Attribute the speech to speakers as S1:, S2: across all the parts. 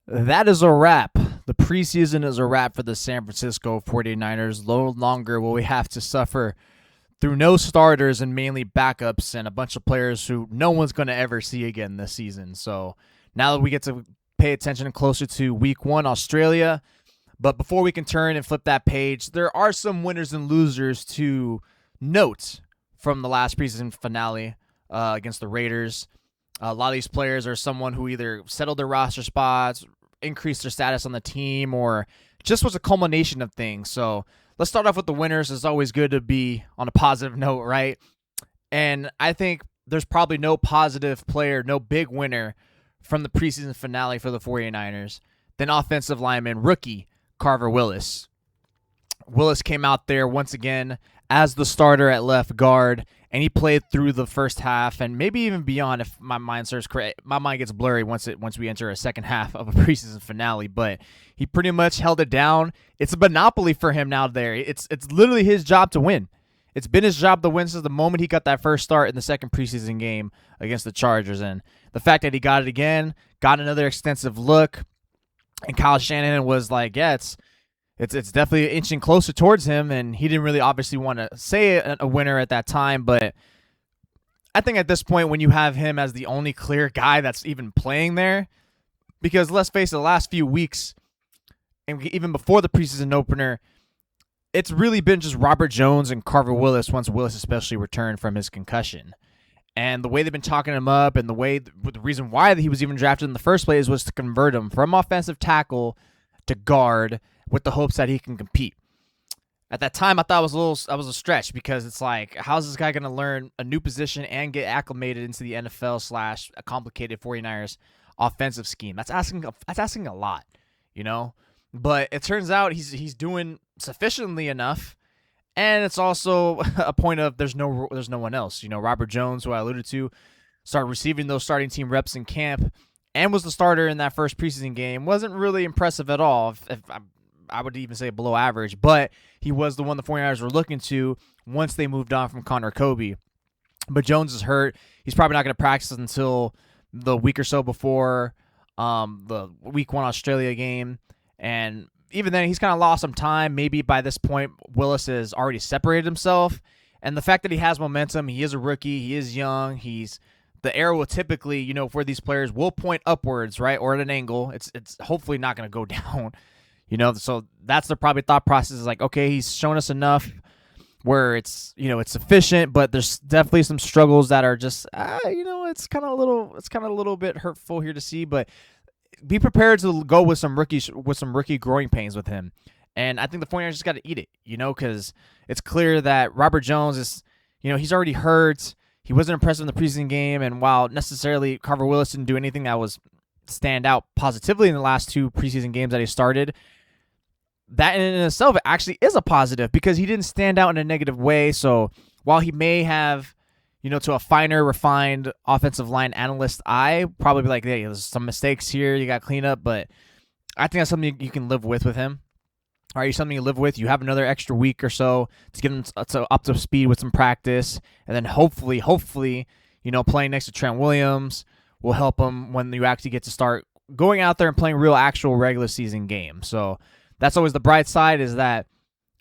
S1: That is a wrap. The preseason is a wrap for the San Francisco 49ers. No longer will we have to suffer through no starters and mainly backups and a bunch of players who no one's going to ever see again this season. So now that we get to pay attention closer to week one, Australia. But before we can turn and flip that page, there are some winners and losers to note from the last preseason finale against the Raiders. A lot of these players are someone who either settled their roster spots, increased their status on the team, or just was a culmination of things. So let's start off with the winners. It's always good to be on a positive note, right? And I think there's probably no positive player, no big winner from the preseason finale for the 49ers than offensive lineman rookie Carver Willis. Willis came out there once again as the starter at left guard, and he played through the first half and maybe even beyond if my mind serves correct. My mind gets blurry once we enter a second half of a preseason finale, but he pretty much held it down. It's a monopoly for him now there. It's literally his job to win. It's been his job to win since the moment he got that first start in the second preseason game against the Chargers, and the fact that he got it again, got another extensive look, and Kyle Shanahan was like, yeah, it's definitely inching closer towards him, and he didn't really obviously want to say a winner at that time, but I think at this point when you have him as the only clear guy that's even playing there, because let's face it, the last few weeks, and even before the preseason opener, it's really been just Robert Jones and Carver Willis once Willis especially returned from his concussion. And the way they've been talking him up and the reason why he was even drafted in the first place was to convert him from offensive tackle to guard with the hopes that he can compete. At that time, I thought it was a stretch because it's like, how's this guy going to learn a new position and get acclimated into the NFL / a complicated 49ers offensive scheme? That's asking a lot, you know? But it turns out he's doing sufficiently enough, and it's also a point of there's no one else. You know, Robert Jones, who I alluded to, started receiving those starting team reps in camp and was the starter in that first preseason game. Wasn't really impressive at all. If I would even say below average, but he was the one the 49ers were looking to once they moved on from Connor Kobe. But Jones is hurt. He's probably not going to practice until the week or so before the week one Australia game. And even then, he's kind of lost some time. Maybe by this point, Willis has already separated himself. And the fact that he has momentum, he is a rookie, he is young, the arrow will typically, you know, for these players will point upwards, right, or at an angle. It's hopefully not going to go down, you know. So that's the probably thought process is like, okay, he's shown us enough where it's, you know, it's sufficient, but there's definitely some struggles that are just, you know, it's kind of a little bit hurtful here to see, but be prepared to go with some rookie growing pains with him. And I think the 49ers just got to eat it, you know, because it's clear that Robert Jones is, you know, he's already hurt. He wasn't impressive in the preseason game, and while necessarily Carver Willis didn't do anything that was stand out positively in the last two preseason games that he started, that in itself actually is a positive because he didn't stand out in a negative way. So while he may have, you know, to a finer, refined offensive line analyst eye, probably be like, hey, there's some mistakes here, you got to clean up, but I think that's something you can live with him. All right, something you live with. You have another extra week or so to get him up to speed with some practice, and then hopefully, you know, playing next to Trent Williams will help him when you actually get to start going out there and playing real, actual regular season games. So that's always the bright side, is that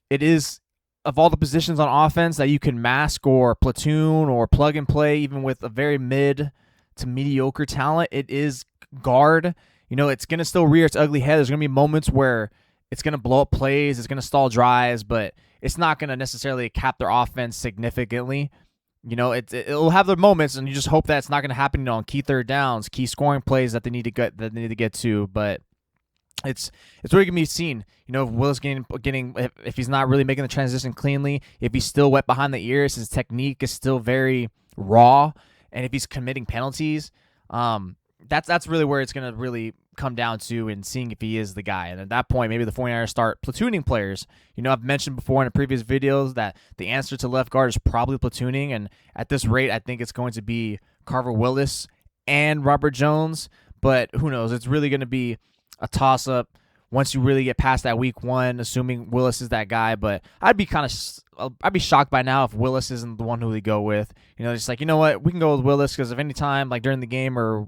S1: it is, of all the positions on offense that you can mask or platoon or plug and play, even with a very mid to mediocre talent, it is guard. You know, it's going to still rear its ugly head. There's going to be moments where it's going to blow up plays, it's going to stall drives, but it's not going to necessarily cap their offense significantly. You know, it'll have their moments, and you just hope that it's not going to happen, you know, on key third downs, key scoring plays that they need to get to. But it's really going to be seen, you know, if Willis getting if he's not really making the transition cleanly, if he's still wet behind the ears, his technique is still very raw, and if he's committing penalties, that's really where it's going to really come down to, and seeing if he is the guy. And at that point, maybe the 49ers start platooning players. You know, I've mentioned before in the previous videos that the answer to left guard is probably platooning, and at this rate, I think it's going to be Carver Willis and Robert Jones, but who knows? It's really going to be a toss-up once you really get past that week 1, assuming Willis is that guy. But I'd be shocked by now if Willis isn't the one who they go with. Just like, you know what, we can go with Willis because if any time, like during the game or,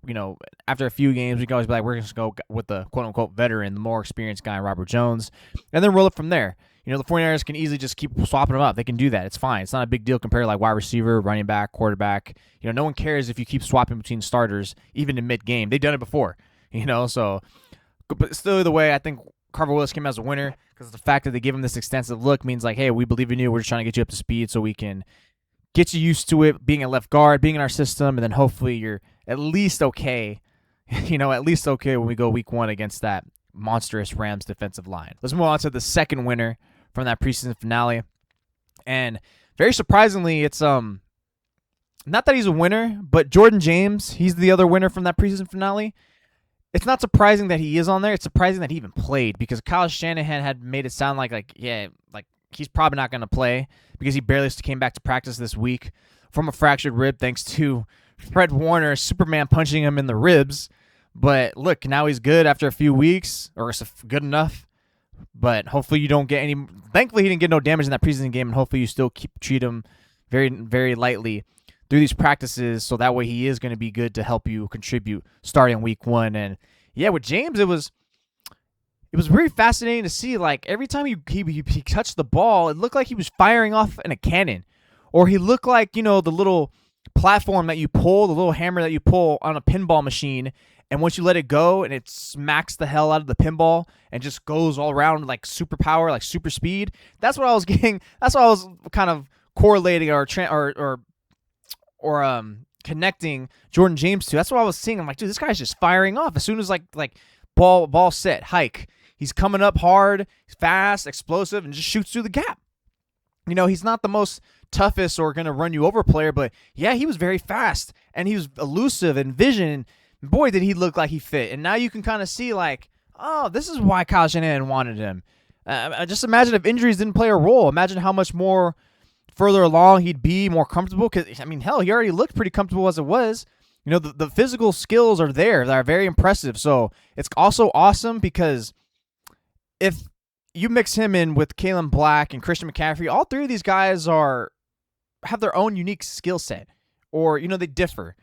S1: after a few games, we can always be like, we're just going to go with the quote-unquote veteran, the more experienced guy, Robert Jones, and then roll it from there. The 49ers can easily just keep swapping them up. They can do that. It's fine. It's not a big deal compared to like wide receiver, running back, quarterback. No one cares if you keep swapping between starters, even in mid-game. They've done it before, so... But still, either way, I think Carver Willis came as a winner because the fact that they give him this extensive look means like, hey, we believe in you. We're just trying to get you up to speed so we can get you used to it, being a left guard, being in our system, and then hopefully you're at least okay, when we go week 1 against that monstrous Rams defensive line. Let's move on to the second winner from that preseason finale. And very surprisingly, it's not that he's a winner, but Jordan James, he's the other winner from that preseason finale. It's not surprising that he is on there. It's surprising that he even played because Kyle Shanahan had made it sound like he's probably not going to play because he barely came back to practice this week from a fractured rib thanks to Fred Warner, Superman punching him in the ribs. But look, now he's good after a few weeks, or it's good enough. But hopefully you don't get any. Thankfully, he didn't get no damage in that preseason game, and hopefully you still treat him very, very lightly through these practices, so that way he is going to be good to help you contribute starting week 1. And yeah, with James, it was very fascinating to see. Like every time he touched the ball, it looked like he was firing off in a cannon, or he looked like the little platform that you pull, the little hammer that you pull on a pinball machine, and once you let it go, and it smacks the hell out of the pinball and just goes all around like super power, like super speed. That's what I was getting. That's what I was kind of correlating or connecting Jordan James to. That's what I was seeing. I'm like, dude, this guy's just firing off as soon as like ball set, hike. He's coming up hard, fast, explosive, and just shoots through the gap. He's not the most toughest or going to run you over player, but yeah, he was very fast and he was elusive and vision. And boy, did he look like he fit. And now you can kind of see like, oh, this is why Kyle Shanahan wanted him. Just imagine if injuries didn't play a role. Imagine how much more further along he'd be, more comfortable. Because, hell, he already looked pretty comfortable as it was. The physical skills are there. They're very impressive. So it's also awesome because if you mix him in with Kalen Black and Christian McCaffrey, all three of these guys have their own unique skill set. Or, they differ.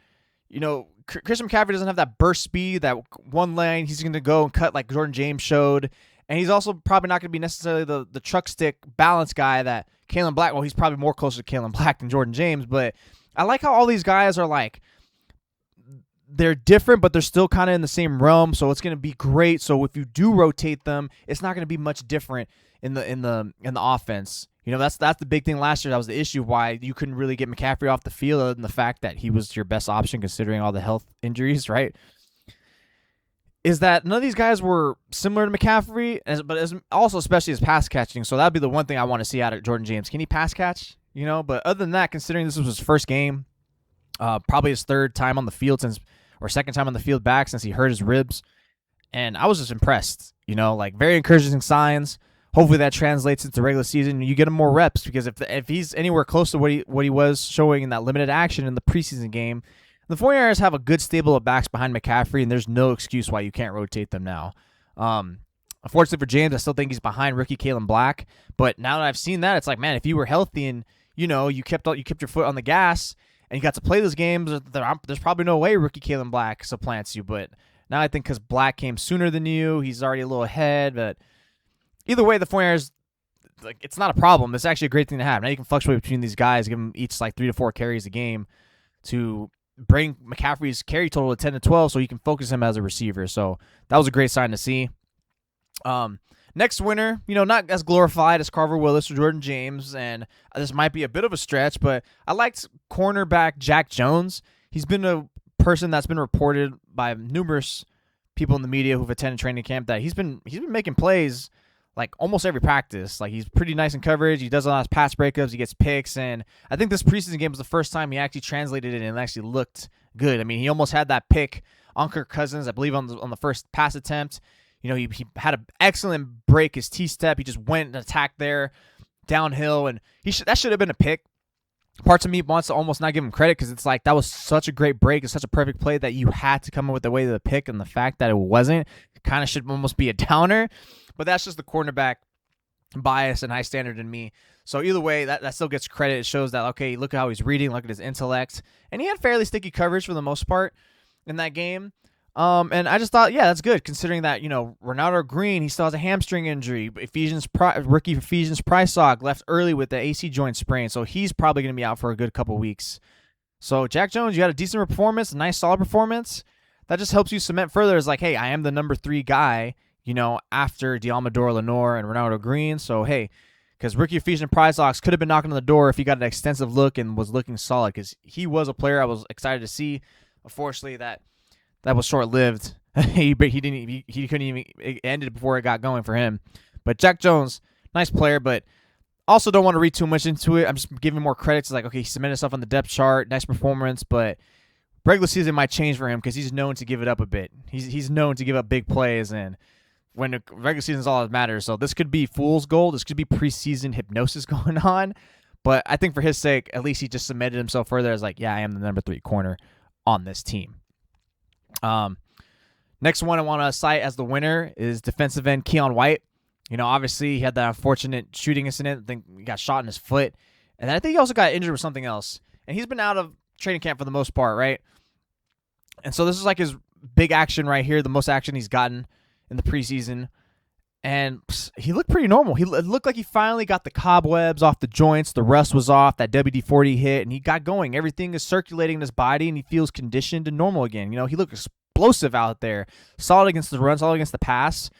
S1: Christian McCaffrey doesn't have that burst speed, that one lane he's going to go and cut like Jordan James showed. And he's also probably not going to be necessarily the truck stick balance guy that Kalen Black, well, he's probably more closer to Kalen Black than Jordan James, but I like how all these guys are like, they're different, but they're still kind of in the same realm, so it's going to be great. So if you do rotate them, it's not going to be much different in the offense. That's the big thing last year. That was the issue why you couldn't really get McCaffrey off the field other than the fact that he was your best option considering all the health injuries, right? Is that none of these guys were similar to McCaffrey, but also especially his pass catching. So that'd be the one thing I want to see out of Jordan James. Can he pass catch? But other than that, considering this was his first game, probably his third time on the field or second time on the field back since he hurt his ribs, and I was just impressed. Like very encouraging signs. Hopefully that translates into regular season. You get him more reps because if he's anywhere close to what he was showing in that limited action in the preseason game. The 49ers have a good stable of backs behind McCaffrey, and there's no excuse why you can't rotate them now. Unfortunately for James, I still think he's behind rookie Kalen Black. But now that I've seen that, it's like, man, if you were healthy and you kept your foot on the gas and you got to play those games, there's probably no way rookie Kalen Black supplants you. But now I think because Black came sooner than you, he's already a little ahead. But either way, the 49ers, it's not a problem. It's actually a great thing to have. Now you can fluctuate between these guys, give them each like 3 to 4 carries a game to bring McCaffrey's carry total to 10 to 12 so you can focus him as a receiver. So that was a great sign to see. Next winner, not as glorified as Carver Willis or Jordan James, and this might be a bit of a stretch, but I liked cornerback Jack Jones. He's been a person that's been reported by numerous people in the media who've attended training camp that he's been making plays like almost every practice. Like he's pretty nice in coverage. He does a lot of pass breakups. He gets picks. And I think this preseason game was the first time he actually translated it and actually looked good. He almost had that pick on Kirk Cousins, I believe on the first pass attempt. He had an excellent break, his T-step. He just went and attacked there downhill. And that should have been a pick. Parts of me wants to almost not give him credit because it's like that was such a great break. It's such a perfect play that you had to come up with the way of the pick, and the fact that it wasn't kind of should almost be a downer. But that's just the cornerback bias and high standard in me. So either way, that still gets credit. It shows that, okay, look at how he's reading, look at his intellect. And he had fairly sticky coverage for the most part in that game. And I just thought, yeah, that's good considering that, Ronaldo Green, he still has a hamstring injury. Rookie Ephesians Prysock left early with the AC joint sprain, so he's probably going to be out for a good couple weeks. So Jack Jones, you had a decent performance, a nice solid performance. That just helps you cement further as like, hey, I am the number 3 guy, after Dealmador, Lenore, and Ronaldo Green. So, hey, because Rookie Ephesians Prysock could have been knocking on the door if he got an extensive look and was looking solid, because he was a player I was excited to see. Unfortunately, that was short-lived. he couldn't even, it ended before it got going for him. But Jack Jones, nice player, but also don't want to read too much into it. I'm just giving more credit to, like, okay, he cemented himself on the depth chart, nice performance, but regular season might change for him because he's known to give it up a bit. He's known to give up big plays, and when the regular season is all that matters. So this could be fool's gold. This could be preseason hypnosis going on. But I think for his sake, at least he just cemented himself further as like, yeah, I am the number 3 corner on this team. Next one I want to cite as the winner is defensive end Keon White. Obviously he had that unfortunate shooting incident. I think he got shot in his foot. And then I think he also got injured with something else. And he's been out of training camp for the most part, right? And so this is like his big action right here, the most action he's gotten in the preseason. And he looked pretty normal. It looked like he finally got the cobwebs off the joints. The rust was off. That WD-40 hit, and he got going. Everything is circulating in his body, and he feels conditioned and normal again. He looked explosive out there. Solid against the run, solid against the pass.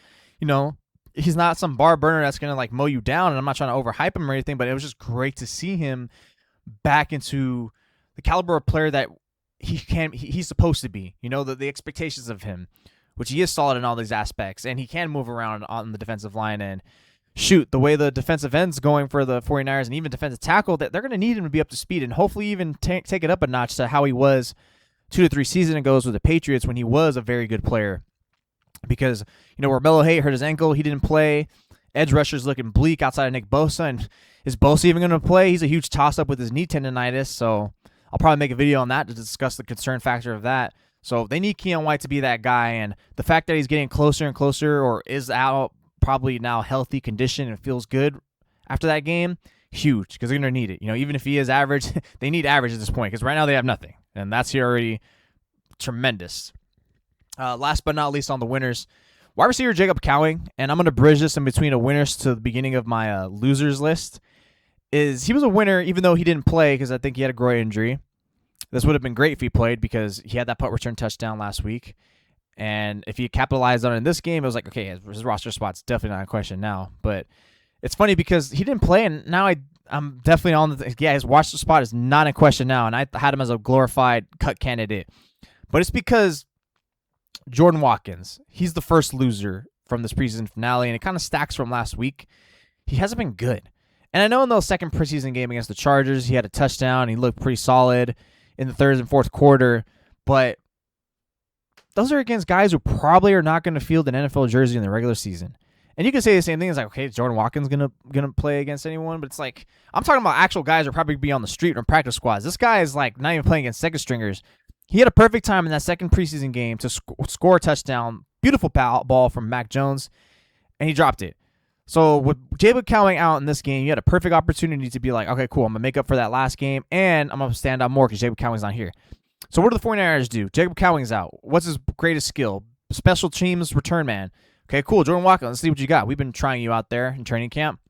S1: He's not some bar burner that's going to, like, mow you down, and I'm not trying to overhype him or anything, but it was just great to see him back into the caliber of player that he's supposed to be. The expectations of him, which he is solid in all these aspects, and he can move around on the defensive line. And shoot, the way the defensive end's going for the 49ers and even defensive tackle, that they're going to need him to be up to speed and hopefully even take it up a notch to how he was 2 to 3 seasons ago with the Patriots when he was a very good player. Because, Romello Hayes hurt his ankle. He didn't play. Edge rusher's looking bleak outside of Nick Bosa. And is Bosa even going to play? He's a huge toss-up with his knee tendonitis, so I'll probably make a video on that to discuss the concern factor of that. So they need Keon White to be that guy, and the fact that he's getting closer and closer, or is out, probably now healthy condition and feels good after that game, huge, because they're going to need it. Even if he is average, they need average at this point, because right now they have nothing, and that's already tremendous. Last but not least on the winners, wide receiver Jacob Cowing, and I'm going to bridge this in between a winners to the beginning of my losers list, is he was a winner even though he didn't play because I think he had a groin injury. This would have been great if he played because he had that punt return touchdown last week. And if he capitalized on it in this game, it was like, okay, his roster spot's definitely not in question now. But it's funny because he didn't play, and now I'm definitely on his roster spot is not in question now, and I had him as a glorified cut candidate. But it's because Jordan Watkins, he's the first loser from this preseason finale, and it kind of stacks from last week. He hasn't been good. And I know in the second preseason game against the Chargers, he had a touchdown, he looked pretty solid in the third and fourth quarter, but those are against guys who probably are not going to field an NFL jersey in the regular season. And you can say the same thing. It's like, okay, is Jordan Watkins gonna play against anyone? But it's like, I'm talking about actual guys who are probably be on the street or in practice squads. This guy is like not even playing against second stringers. He had a perfect time in that second preseason game to score a touchdown. Beautiful ball from Mac Jones, and he dropped it. So with Jacob Cowing out in this game, you had a perfect opportunity to be like, okay, cool, I'm going to make up for that last game, and I'm going to stand out more because Jacob Cowing's not here. So what do the 49ers do? Jacob Cowing's out. What's his greatest skill? Special teams return man. Okay, cool. Jordan Watkins, let's see what you got. We've been trying you out there in training camp.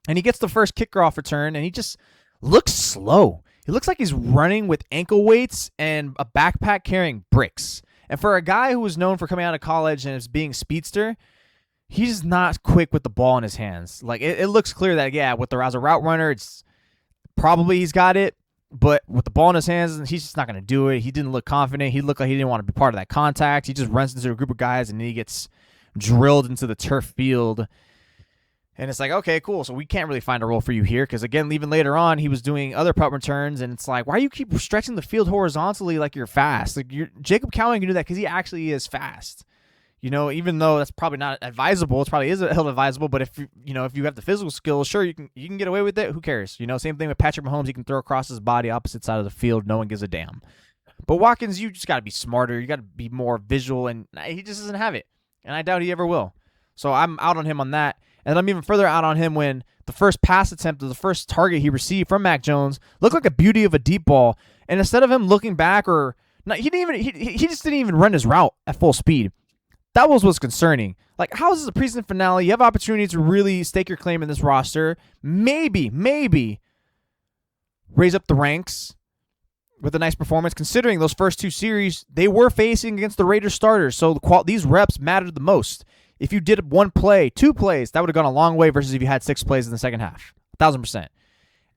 S1: And he gets the first kicker off return, and he just looks slow. He looks like he's running with ankle weights and a backpack carrying bricks. And for a guy who was known for coming out of college and as being a speedster, he's not quick with the ball in his hands. Like, it looks clear that, yeah, as a route runner, it's probably he's got it. But with the ball in his hands, he's just not going to do it. He didn't look confident. He looked like he didn't want to be part of that contact. He just runs into a group of guys, and then he gets drilled into the turf field. And it's like, okay, cool. So we can't really find a role for you here because, again, even later on, he was doing other punt returns, and it's like, why do you keep stretching the field horizontally like you're fast? Like Jacob Cowing can do that because he actually is fast. Even though that's probably not advisable, it probably is ill-advisable. But if you have the physical skills, sure, you can get away with it. Who cares? Same thing with Patrick Mahomes. He can throw across his body opposite side of the field. No one gives a damn. But Watkins, you just got to be smarter. You got to be more visual, and he just doesn't have it. And I doubt he ever will. So I'm out on him on that. And I'm even further out on him when the first pass attempt or the first target he received from Mac Jones looked like a beauty of a deep ball. And instead of him looking back he just didn't even run his route at full speed. That was what's concerning. Like, how is this a preseason finale? You have opportunity to really stake your claim in this roster. Maybe raise up the ranks with a nice performance, considering those first two series, they were facing against the Raiders starters. So these reps mattered the most. If you did one play, 2 plays, that would have gone a long way versus if you had 6 plays in the second half. 1,000%.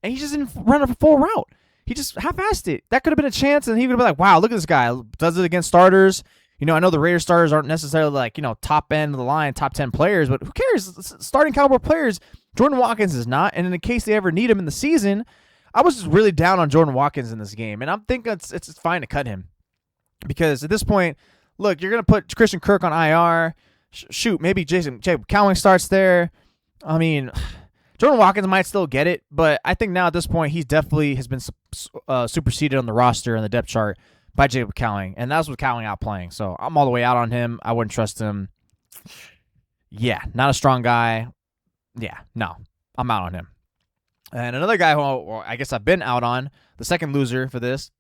S1: And he just didn't run a full route. He just half-assed it. That could have been a chance, and he would have been like, wow, look at this guy. Does it against starters. I know the Raiders starters aren't necessarily like, top end of the line, top 10 players, but who cares? Starting caliber players, Jordan Watkins is not. And in the case they ever need him in the season, I was just really down on Jordan Watkins in this game. And I'm thinking it's fine to cut him. Because at this point, look, you're going to put Christian Kirk on IR. Shoot, maybe Jay Cowling starts there. I mean, Jordan Watkins might still get it, but I think now at this point, he definitely has been superseded on the roster and the depth chart by Jacob Cowling, and that was with Cowling out playing. So I'm all the way out on him. I wouldn't trust him. Yeah, not a strong guy. Yeah, no, I'm out on him. And another guy who I guess I've been out on, the second loser for this,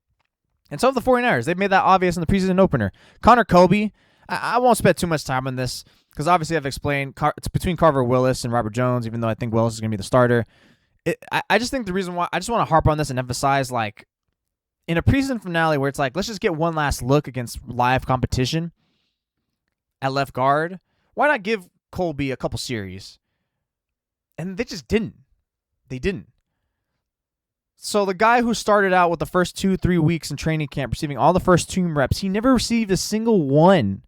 S1: and so have the 49ers. They've made that obvious in the preseason opener. Connor Colby, I won't spend too much time on this because obviously I've explained it's between Carver Willis and Robert Jones, even though I think Willis is going to be the starter. I just think the reason why I just want to harp on this and emphasize, like, in a preseason finale where it's like, let's just get one last look against live competition at left guard, why not give Colby a couple series? And they just didn't. They didn't. So the guy who started out with the first 2-3 weeks in training camp receiving all the first team reps, he never received a single one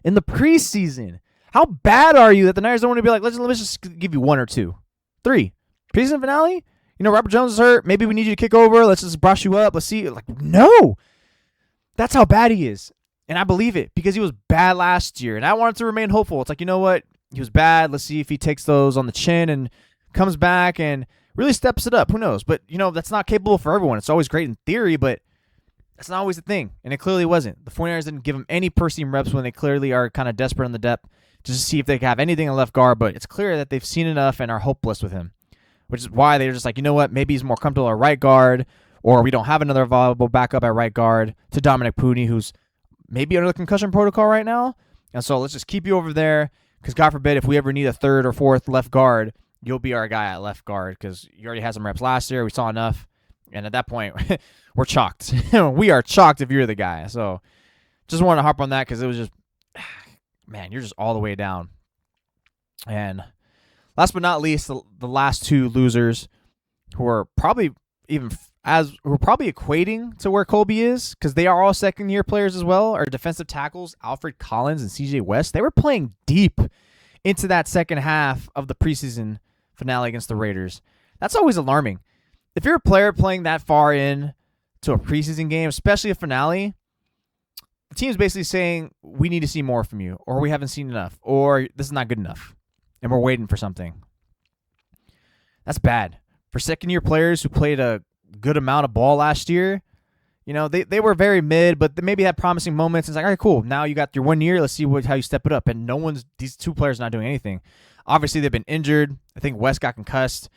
S1: in the preseason. How bad are you that the Niners don't want to be like, let's just give you 1 or 2, 3. Preseason finale? Robert Jones is hurt. Maybe we need you to kick over. Let's just brush you up. Let's see. Like, no. That's how bad he is. And I believe it because he was bad last year. And I wanted to remain hopeful. It's like, you know what? He was bad. Let's see if he takes those on the chin and comes back and really steps it up. Who knows? But, that's not capable for everyone. It's always great in theory, but that's not always the thing. And it clearly wasn't. The 49ers didn't give him any per team reps when they clearly are kind of desperate on the depth just to see if they can have anything in left guard. But it's clear that they've seen enough and are hopeless with him, which is why they're just like, you know what, maybe he's more comfortable at right guard, or we don't have another viable backup at right guard to Dominic Pooney, who's maybe under the concussion protocol right now. And so let's just keep you over there because, God forbid, if we ever need a third or fourth left guard, you'll be our guy at left guard because you already had some reps last year. We saw enough. And at that point, we're chalked. We are chalked if you're the guy. So just wanted to harp on that because it was just, man, you're just all the way down. And last but not least, the last two losers who are probably equating to where Colby is because they are all second-year players as well, are defensive tackles Alfred Collins and CJ West. They were playing deep into that second half of the preseason finale against the Raiders. That's always alarming. If you're a player playing that far in to a preseason game, especially a finale, the team's basically saying, we need to see more from you, or we haven't seen enough, or this is not good enough, and we're waiting for something. That's bad. For second-year players who played a good amount of ball last year, they were very mid, but they maybe had promising moments. It's like, all right, cool. Now you got your 1 year. Let's see how you step it up. And these two players are not doing anything. Obviously, they've been injured. I think West got concussed.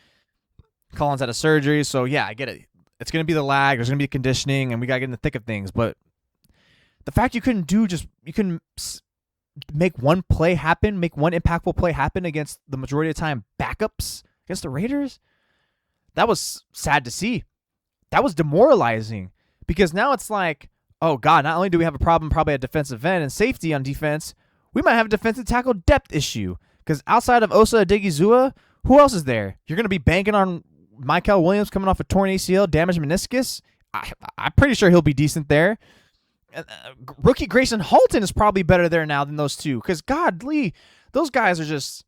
S1: Collins had a surgery. So, yeah, I get it. It's going to be the lag. There's going to be conditioning, and we got to get in the thick of things. But the fact you couldn't make one play happen, make one impactful play happen against the majority of the time backups against the Raiders, that was sad to see. That was demoralizing because now it's like, oh, God, not only do we have a problem probably at defensive end and safety on defense, we might have a defensive tackle depth issue because outside of Osa Odigizua, who else is there? You're going to be banking on Michael Williams coming off a torn ACL, damaged meniscus? I'm pretty sure he'll be decent there. Rookie Grayson Halton is probably better there now than those two because, godly, those guys are just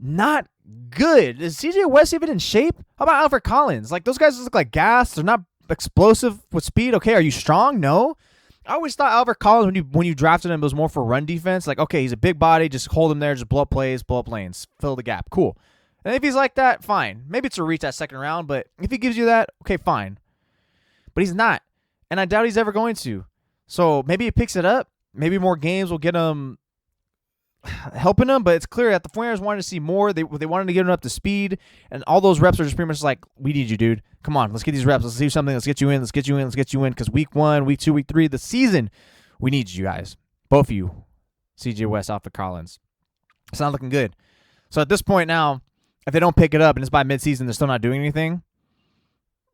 S1: not good. Is CJ West even in shape? How about Alfred Collins? Like, those guys look like gas. They're not explosive with speed. Okay, are you strong? No. I always thought Albert Collins, when you drafted him, it was more for run defense. Like, okay, he's a big body, just hold him there, just blow up plays, blow up lanes, fill the gap. Cool. And if he's like that, fine. Maybe it's a reach that second round, but if he gives you that, okay, fine. But he's not. And I doubt he's ever going to. So maybe he picks it up. Maybe more games will get him helping him, but it's clear that the 49ers wanted to see more. They wanted to get him up to speed, and all those reps are just pretty much like, we need you, dude. Come on, let's get these reps. Let's do something. Let's get you in. Let's get you in. Let's get you in. Because week 1, week 2, week 3, the season, we need you guys. Both of you, CJ West, Alfred Collins. It's not looking good. So at this point now, if they don't pick it up and it's by midseason, they're still not doing anything,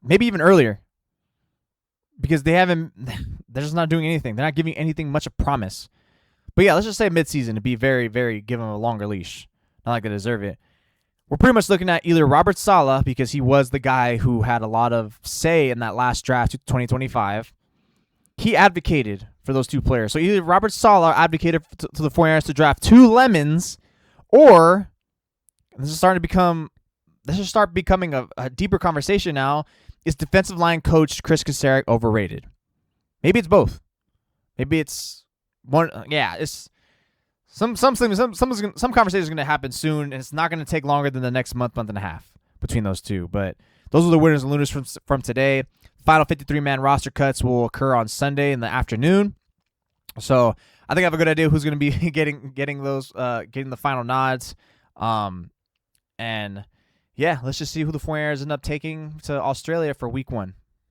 S1: maybe even earlier, because they're just not doing anything. They're not giving anything much of promise. But yeah, let's just say midseason to be very, very, give them a longer leash. Not like they deserve it. We're pretty much looking at either Robert Saleh, because he was the guy who had a lot of say in that last draft, 2025. He advocated for those two players. So either Robert Saleh advocated to the 49ers to draft 2 lemons, or this is start becoming a deeper conversation now. Is defensive line coach Chris Kasarik overrated? Maybe it's both. Maybe it's one. Yeah, it's some conversation is going to happen soon, and it's not going to take longer than the next month and a half between those two. But those are the winners and losers from today. Final 53-man roster cuts will occur on Sunday in the afternoon. So I think I have a good idea who's going to be getting the final nods. And yeah, let's just see who the 49ers end up taking to Australia for week 1.